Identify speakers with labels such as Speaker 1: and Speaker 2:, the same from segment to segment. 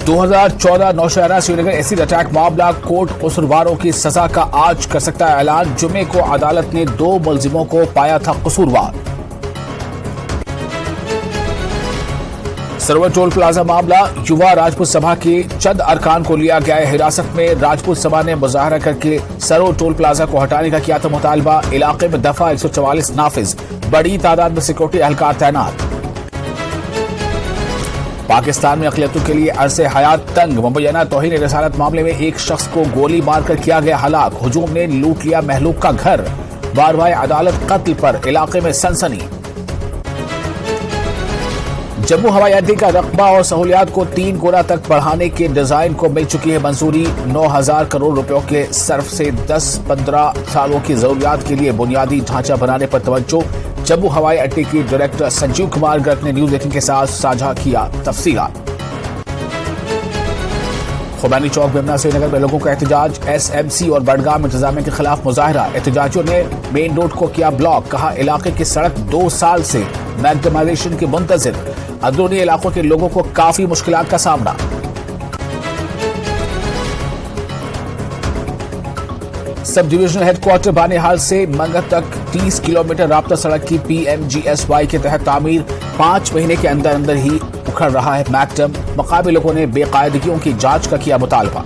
Speaker 1: 2014 Nowshera Srinagar acid attack मामला court कसूरवारों की सजा का आज कर सकता है ऐलान। जुमे को अदालत ने 2 मुलजिमों को पाया था कसूरवार। सरोवर टोल प्लाजा मामला, युवा राजपूत सभा के चंद अरकान को लिया गया है हिरासत में। राजपूत सभा ने मुजाहरा करके सरोवर टोल प्लाजा को हटाने का किया था मुतालबा। इलाके में दफा 144 नाफिज, बड़ी तादाद में सिक्योरिटी एहलकार तैनात। पाकिस्तान में अक़लियतों के लिए अरसे हयात तंग, मुबैना तौहीन रसालत मामले में एक शख्स को गोली मारकर किया गया हलाक। हुजूम ने लूट लिया महलूक का घर। बारवाए अदालत कत्ल पर इलाके में सनसनी। जम्मू हवाई अड्डे का रकबा और सहूलियात को 3 गुना तक बढ़ाने के डिजाइन को मिल चुकी है मंजूरी। 9,000 करोड़ रुपयों के सर्फ से 10-15 सालों की जरूरियात के लिए बुनियादी ढांचा बनाने पर तवज्जो। जम्मू हवाई अड्डे के डायरेक्टर संजीव कुमार गर्ग ने न्यूज 18 के साथ साझा किया तफसीलात। खुबानी चौक बेमना श्रीनगर में लोगों का एहतजाज। SMC और बडगाम इंतजामिया के खिलाफ मुजाहरा। एहतजाजियों ने मेन रोड को किया ब्लॉक। कहा इलाके की सड़क 2 साल से मैग्नेमाइजेशन की मुंतजिर। अंदरूनी इलाकों के लोगों को काफी मुश्किलात का सामना। सब डिविजनल हेडक्वार्टर बानिहाल से मंगत तक 30 किलोमीटर राब्ता सड़क की PMGSY के तहत तामीर 5 महीने के अंदर अंदर ही उखड़ रहा है मैकटम। मकामी लोगों ने बेकायदगियों की जांच का किया मुतालबा।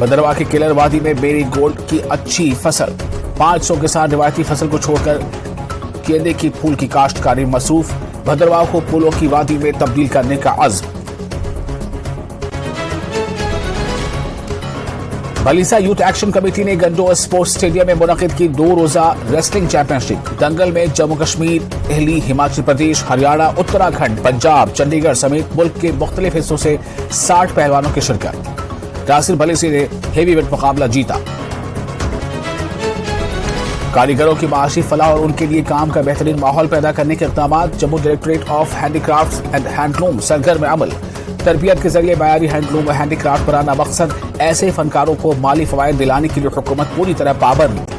Speaker 1: भद्रवाह के किलर वादी में मेरी गोल्ड की अच्छी फसल। 500 किसान रिवायती फसल को छोड़कर गेंदे की फूल की काश्तकारी मसरूफ। भद्रवाह को फूलों की वादी में तब्दील करने का अज़्म। भलीसा यूथ एक्शन कमेटी ने गंडोह स्पोर्ट्स स्टेडियम में मुनक़िद की 2 रोजा रेसलिंग चैंपियनशिप। दंगल में जम्मू कश्मीर, दिल्ली, हिमाचल प्रदेश, हरियाणा, उत्तराखंड, पंजाब, चंडीगढ़ समेत मुल्क के मुख्तलिफ हिस्सों से 60 पहलवानों की शिरकत। नासिर भलीसी ने हेवीवेट मुकाबला जीता। कारीगरों की माशी फलाह और उनके लिए काम का बेहतरीन माहौल पैदा करने के इक़दाम। Jammu directorate of handicrafts and handloom सरगर्म अमल। तरबियत के जरिए मयारी हैंडलूम व हैंडीक्राफ्ट बनाना मकसद। ऐसे फनकारों को माली फवायद दिलाने के लिए हुकूमत पूरी तरह पाबंद।